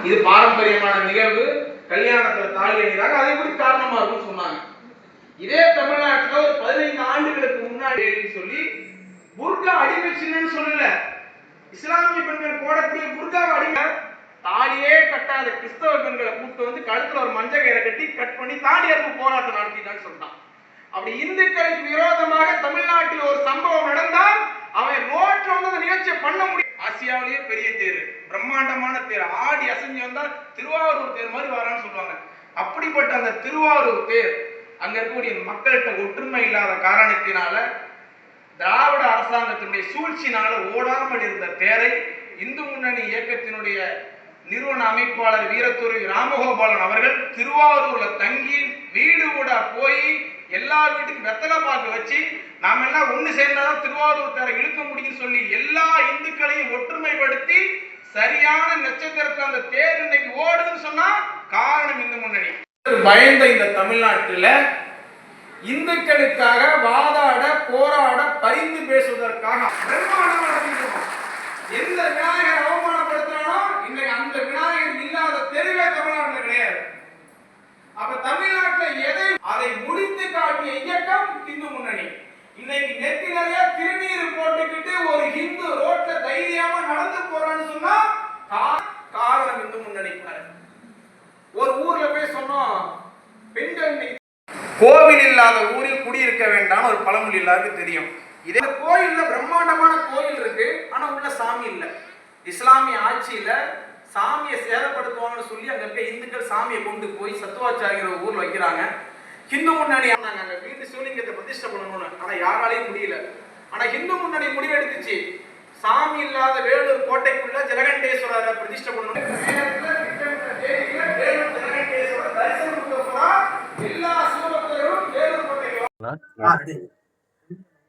இது பாரம்பரியமான நிகழ்வு, கல்யாணத்துல தாலி அணிகிறாங்க, அதை கூட காரணமா இருக்கும்னு சொன்னாங்க. இதே தமிழ்நாட்டில் ஒரு 15 ஆண்டுகளுக்கு முன்னாடி சொல்லி புர்கா அடிமை சின்னன்னு சொல்லல, இஸ்லாமிய பெண்கள் போடக்கூடிய புர்கா அடிமை, தாலியே கட்டாத கிறிஸ்தவ பெண்களை கூப்பிட்டு வந்து கழுத்துல ஒரு மஞ்சள் கயிறை கட்டி கட் பண்ணி தாலி அறுப்பு போராட்டம் நடத்திட்டான்னு சொல்றான். அப்படி இந்துக்களுக்கு விரோதமாக தமிழ்நாட்டில் ஒரு சம்பவம் நடந்தால் அவன் ரோட்ல வந்து அந்த நிகழ்ச்சியை பண்ண முடியும். ஆசியாவிலேயே பெரிய தேர், பிரம்மாண்டமான தேர், ஆடி அசைஞ்சு வந்தா திருவாரூர் தேர் மாதிரி வரான்னு சொல்லுவாங்க. அப்படிப்பட்ட அந்த திருவாரூர் தேர் அங்க இருக்கக்கூடிய மக்கள்கிட்ட ஒற்றுமை இல்லாத காரணத்தினால, திராவிட அரசாங்கத்தினுடைய சூழ்ச்சினால ஓடாமல் இருந்த தேரை இந்து முன்னணி இயக்கத்தினுடைய நிறுவன அமைப்பாளர் வீரத்துறை ராமகோபாலன் அவர்கள் திருவாரூர்ல தங்கி வீடு கூட போய் எல்லா வீட்டுக்கும் வெத்தலை பாக்கு வச்சு நாம எல்லாம் ஒண்ணு சேர்ந்தாதான் திருவாரூர் தேரை இழுக்க முடியும் சொல்லி எல்லா இந்துக்களையும் ஒற்றுமைப்படுத்தி சரியான நட்சத்திரத்தில் அந்த தேர் இன்னைக்கு ஓடுதுன்னு சொன்னா காரணம் இந்து முன்னணி. பயந்த இந்த தமிழ்நாட்டில் இந்துக்களுக்காக வாதாட, போராட, பரிந்து பேசுவதற்காக எந்த விநாயகர் அவமானப்படுத்தினானோ இன்னைக்கு அந்த விநாயகர் இல்லாத தெருவே தமிழ்நாட்டில் கிடையாது. அப்ப தமிழ்நாட்டில் எதை அதை முடித்து காட்டிய இயக்கம் இந்து முன்னணி. இன்னைக்கு நெத்தி நிறைய திருநீர் போட்டுக்கிட்டு ஒரு ஹிந்து ரோட்ல தைரியமா நடந்து போறான்னு சொன்னா காரணம் இந்து முன்னணி. ஒரு ஊர்ல போய் சொன்னோம், பெண்கள் கோவில் இல்லாத ஊரில் குடியிருக்க வேண்டாம் ஒரு பழமொழி எல்லாருக்கும் தெரியும். இதே கோயில்ல பிரம்மாண்டமான கோயில் இருக்கு, ஆனா உள்ள சாமி இல்ல. இஸ்லாமிய ஆட்சியில சாமியை சேதப்படுத்துவாங்கன்னு சொல்லி அங்க இருக்க இந்துக்கள் சாமியை கொண்டு போய் சத்துவாச்சாரிங்கிற ஊர்ல வைக்கிறாங்க. ஹிந்து முன்னணி அங்க வீட்டு சிவலிங்கத்தை பிரதிஷ்டை பண்ணணும்னு, ஆனா யாராலையும் முடியல. ஆனா ஹிந்து முன்னணி முடிவெடுத்துச்சு, சாமி இல்லாத வேலூர் கோட்டைக்குள்ள ஜலகண்டேஸ்வரரை பிரதிஷ்டை பண்ணணும்.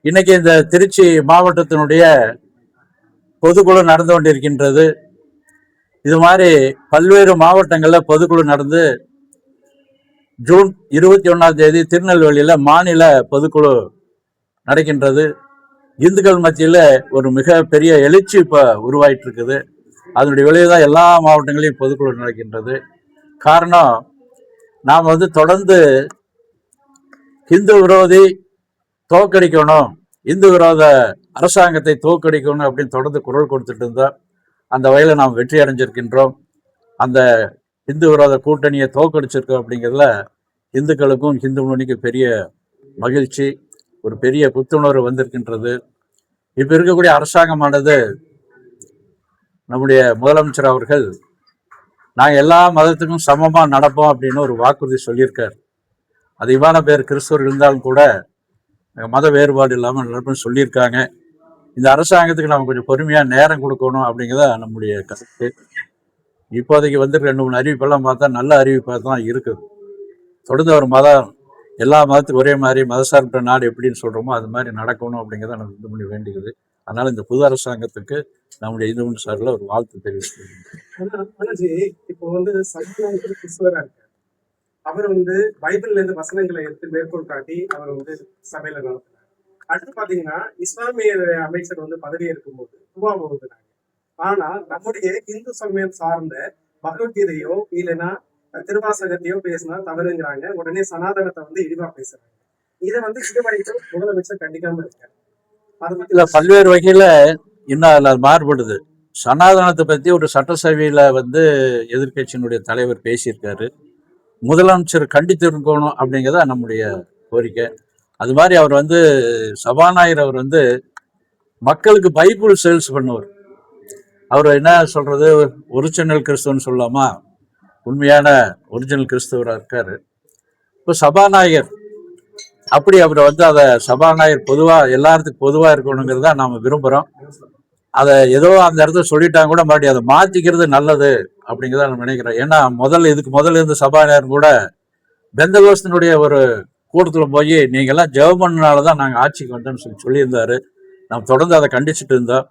இன்னைக்கு இந்த திருச்சி மாவட்டத்தினுடைய பொதுக்குழு நடந்து கொண்டிருக்கின்றது. இது மாதிரி பல்வேறு மாவட்டங்களில் பொதுக்குழு நடந்து ஜூன் 21 திருநெல்வேலியில் மாநில பொதுக்குழு நடக்கின்றது. இந்துக்கள் மத்தியில் ஒரு மிக பெரிய எழுச்சி இப்போ உருவாயிட்டு இருக்குது. அதனுடைய விளைவுதான் எல்லா மாவட்டங்களையும் பொதுக்குழு நடக்கின்றது. காரணம், நாம் தொடர்ந்து இந்து விரோதி தோற்கடிக்கணும், இந்து விரோத அரசாங்கத்தை தோற்கடிக்கணும் அப்படின்னு தொடர்ந்து குரல் கொடுத்துட்டு இருந்தோம். அந்த வகையில் நாம் வெற்றி அடைஞ்சிருக்கின்றோம். அந்த இந்து விரோத கூட்டணியை தோற்கடிச்சிருக்கோம் அப்படிங்கிறதுல இந்துக்களுக்கும் இந்து முன்னணிக்கு பெரிய மகிழ்ச்சி, ஒரு பெரிய புத்துணர்வு வந்திருக்கின்றது. இப்போ இருக்கக்கூடிய அரசாங்கமானது, நம்முடைய முதலமைச்சர் அவர்கள் நாங்கள் எல்லா மதத்துக்கும் சமமாக நடப்போம் அப்படின்னு ஒரு வாக்குறுதி சொல்லியிருக்கார். அதிகமான பேர் கிறிஸ்தவர்கள் இருந்தாலும் கூட மத வேறுபாடு இல்லாமல் நடப்புன்னு சொல்லியிருக்காங்க. இந்த அரசாங்கத்துக்கு நம்ம கொஞ்சம் பொறுமையாக நேரம் கொடுக்கணும் அப்படிங்கிறத நம்முடைய கருத்து. இப்போதைக்கு 2-3 அறிவிப்பெல்லாம் பார்த்தா நல்ல அறிவிப்பாக தான் இருக்குது. தொடர்ந்து ஒரு மதம், எல்லா மதத்துக்கும் ஒரே மாதிரி மதசார்பற்ற நாடு எப்படின்னு சொல்கிறோமோ அது மாதிரி நடக்கணும் அப்படிங்கிறத நம்ம இந்து முன்னணி வேண்டிக்குது. அதனால் இந்த புது அரசாங்கத்துக்கு நம்முடைய இந்து முன்னணி சார்பில் ஒரு வாழ்த்து தெரிவிச்சுக்கிறேன். இப்போ கிறிஸ்துவராக இருக்கார், அவர் பைபிள்ல இருந்து வசனங்களை எடுத்து மேற்கோள் காட்டி அவர் சபையில நடத்தினார். அடுத்து பாத்தீங்கன்னா இஸ்லாமிய அமைச்சர் பதவி இருக்கும்போது துவா ஓதுனாங்க. ஆனா நம்முடைய இந்து சமயம் சார்ந்த பகவத்கீதையோ இல்லைன்னா திருவாசகத்தையோ பேசினா தவறுங்கிறாங்க. உடனே சனாதனத்தை இழிவா பேசுறாங்க. இதை இது வரைக்கும் முதலமைச்சர் கண்டிக்காம இருக்காரு. இல்ல, பல்வேறு வகையில இன்னும் அதுல மாறுபடுது. சனாதனத்தை பத்தி ஒரு சட்டசபையில எதிர்கட்சியினுடைய தலைவர் பேசியிருக்காரு. முதலமைச்சர் கண்டித்து இருக்கணும் அப்படிங்கிறத நம்முடைய கோரிக்கை. அது மாதிரி அவர் சபாநாயகர் அவர் மக்களுக்கு பைபிள் சேல்ஸ் பண்ணுவார். அவர் என்ன சொல்றது, ஒரிஜினல் கிறிஸ்துவன்னு சொல்லாமா, உண்மையான ஒரிஜினல் கிறிஸ்துவராக இருக்காரு. இப்போ சபாநாயகர் அப்படி அவர் அதை சபாநாயகர் பொதுவாக எல்லாத்துக்கும் பொதுவாக இருக்கணுங்கிறத நாம் விரும்புகிறோம். அதை ஏதோ அந்த இடத்துல சொல்லிட்டாங்க கூட மறுபடியும் அதை மாற்றிக்கிறது நல்லது அப்படிங்கிறத நான் நினைக்கிறேன். ஏன்னா இதுக்கு முதல்ல இருந்த சபாநாயகர் கூட பெந்தகோஸ்தினுடைய ஒரு கூட்டத்தில் போய் நீங்கள்லாம் ஜெபம் பண்ணனால தான் நாங்கள் ஆட்சிக்கு வந்தோம்னு சொல்லியிருந்தாரு. நாம் தொடர்ந்து அதை கண்டிச்சுட்டு இருந்தோம்.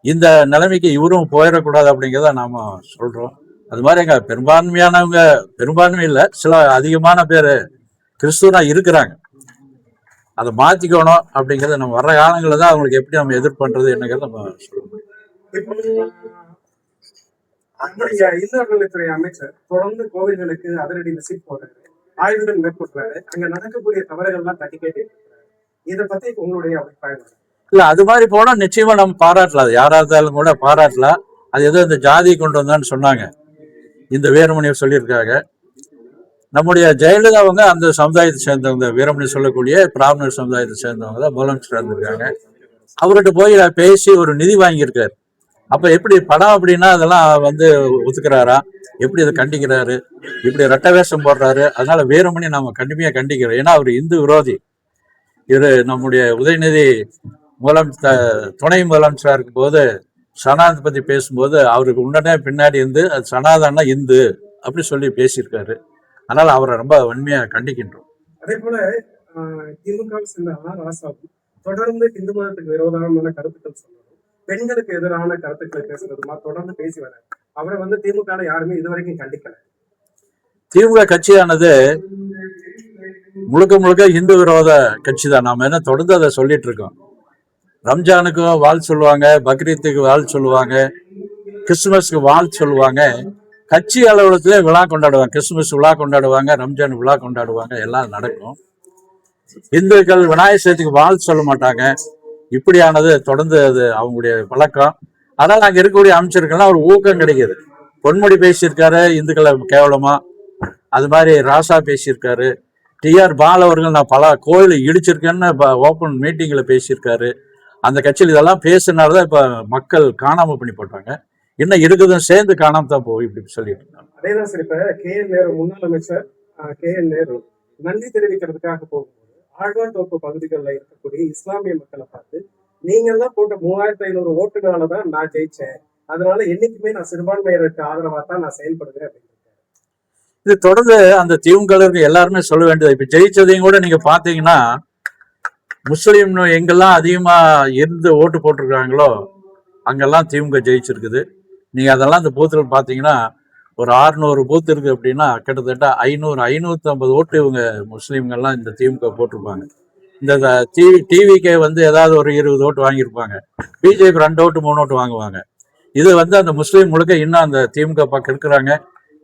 இந்த நிலைமைக்கு இவரும் போயிடக்கூடாது அப்படிங்கிறத நாம் சொல்கிறோம். அது மாதிரி எங்கள் பெரும்பான்மையானவங்க, பெரும்பான்மை இல்லை, சில அதிகமான பேர் கிறிஸ்துவனாக இருக்கிறாங்க. அதை மாற்றிக்கணும் அப்படிங்கிறத நம்ம வர்ற காலங்களில் தான் அவங்களுக்கு எப்படி நம்ம எதிர்பண்றது என்னங்கிறத நம்ம சொல்ல முடியும். நம்முடைய இந்து அறநிலைத்துறை அமைச்சர் தொடர்ந்து கோவில்களுக்கு அதிரடி விசிட் போடுறாரு, ஆய்வுகள் மேற்கொள்றாரு, அங்க நடக்கக்கூடிய தவறுகள்லாம் தட்டி கேட்டு இதை பத்தி உங்களுடைய அபிப்பிராயம் என்ன? இல்ல அது மாதிரி போனா நிச்சயமா நம்ம பாராட்டலாம். அது யாரா இருந்தாலும் கூட பாராட்டலாம். அது ஏதோ இந்த ஜாதி கொண்டு வந்தான்னு சொன்னாங்க, இந்த வீரமணியை சொல்லியிருக்காங்க. நம்முடைய ஜெயலலிதா அவங்க அந்த சமுதாயத்தை சேர்ந்தவங்க, வீரமணி சொல்லக்கூடிய பிராமணர் சமுதாயத்தை சேர்ந்தவங்க தான் முதலமைச்சர் இருந்திருக்காங்க. அவர்கிட்ட போய் பேசி ஒரு நிதி வாங்கியிருக்காரு. அப்ப எப்படி படம் அப்படின்னா அதெல்லாம் வந்து ஒத்துக்கிறாரா, எப்படி அதை கண்டிக்கிறாரு, இப்படி ரெட்ட வேஷம் போடுறாரு. அதனால வீரமணி நாம கண்டிப்பா கண்டிக்கிறோம். ஏன்னா அவர் இந்து விரோதி. இவர் நம்முடைய உதயநிதி துணை முதலமைச்சராக இருக்கும் போது சனாதனத்தை பத்தி பேசும்போது அவருக்கு உடனே பின்னாடி இருந்து அது சனாதனா இந்து அப்படி சொல்லி பேசியிருக்காரு. அதனால அவரை ரொம்ப வன்மையா கண்டிக்கின்றோம். அதே போல திமுக சேர்ந்த ராசாவும் தொடர்ந்து இந்து மதத்துக்கு விரோதமான கருத்துக்கள் சொல்லணும், பெண்களுக்கு எதிரான கருத்துக்களை பேசுறதுமா தொடர்ந்து பேசி வர அவரை வந்து திமுக யாருமே இதுவரைக்கும் கண்டிக்கல. திமுக கட்சியானது முழுக்க முழுக்க இந்து விரோத கட்சி தான். நாம என்ன தொடர்ந்து அதை சொல்லிட்டு இருக்கோம். ரம்ஜானுக்கும் வாழ் சொல்லுவாங்க, பக்ரீத்துக்கு வாழ் சொல்லுவாங்க, கிறிஸ்துமஸ்க்கு வாழ் சொல்லுவாங்க. கட்சி அலுவலகத்திலே விழா கொண்டாடுவாங்க, கிறிஸ்துமஸ் விழா கொண்டாடுவாங்க, ரம்ஜான் விழா கொண்டாடுவாங்க, எல்லாம் நடக்கும். இந்துக்கள் விநாயகர் சதுர்த்திக்கு வாழ் சொல்ல மாட்டாங்க. இப்படியானது தொடர்ந்து அது அவங்களுடைய பழக்கம். அதனால அங்க இருக்கக்கூடிய அமைச்சர்கள்லாம் ஒரு ஊக்கம் கிடைக்குது. பொன்முடி பேசியிருக்காரு இந்துக்களை கேவலமா, அது மாதிரி ராசா பேசியிருக்காரு. டிஆர் பால் அவர்கள் நான் பல கோயிலை இடிச்சிருக்கேன்னு ஓப்பன் மீட்டிங்ல பேசியிருக்காரு. அந்த கட்சியில் இதெல்லாம் பேசுனாலதான் இப்ப மக்கள் காணாம பண்ணி போட்டாங்க. இன்னும் இருக்குதும் சேர்ந்து காணாம தான் போய் இப்படி சொல்லிட்டு இருக்காங்க. அதேதான் சார். இப்ப KN நேரு முன்னாள் அமைச்சர் KN நேரு நன்றி தெரிவிக்கிறதுக்காக போகும்போது ஆழ்வார்தோப்பு பகுதிகளில் இருக்கக்கூடிய இஸ்லாமிய மக்களை பார்த்து நீங்க எல்லாம் போட்ட 3500 ஓட்டுனாலதான் நான் ஜெயிச்சேன், அதனால என்னைக்குமே நான் சிறுபான்மையினருக்கு ஆதரவா தான் நான் செயல்படுகிறேன் அப்படின்னு. இது தொடர்ந்து அந்த திமுக எல்லாருமே சொல்ல வேண்டியது. இப்ப ஜெயிச்சதையும் கூட நீங்க பாத்தீங்கன்னா முஸ்லீம் எங்கெல்லாம் அதிகமா இருந்து ஓட்டு போட்டிருக்காங்களோ அங்கெல்லாம் திமுக ஜெயிச்சிருக்குது. நீங்க அதெல்லாம் இந்த பூத்துல பாத்தீங்கன்னா ஒரு 600 பூத்து இருக்கு அப்படின்னா கிட்டத்தட்ட 550 ஓட்டு இவங்க முஸ்லீம்கள்லாம் இந்த திமுக போட்டிருப்பாங்க. இந்த டிவிக்கு வந்து ஏதாவது ஒரு 20 ஓட்டு வாங்கியிருப்பாங்க, பிஜேபி 2 ஓட்டு 3 ஓட்டு வாங்குவாங்க. இது வந்து அந்த முஸ்லீம் முழுக்க இன்னும் அந்த திமுக பக்கம் இருக்கிறாங்க.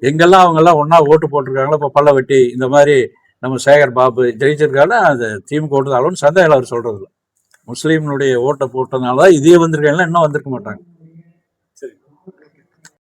எங்கெல்லாம் அவங்க எல்லாம் ஒன்னா ஓட்டு போட்டிருக்காங்களோ, இப்போ பல்லவெட்டி இந்த மாதிரி நம்ம சேகர் பாபு ஜெயிச்சிருக்காங்க, அது திமுக ஓட்டு அளவுன்னு சந்தேகம் அவர் சொல்றது இல்லை. முஸ்லீம்னுடைய ஓட்டை போட்டதுனால தான் இதே வந்திருக்காங்க, இன்னும் வந்திருக்க மாட்டாங்க.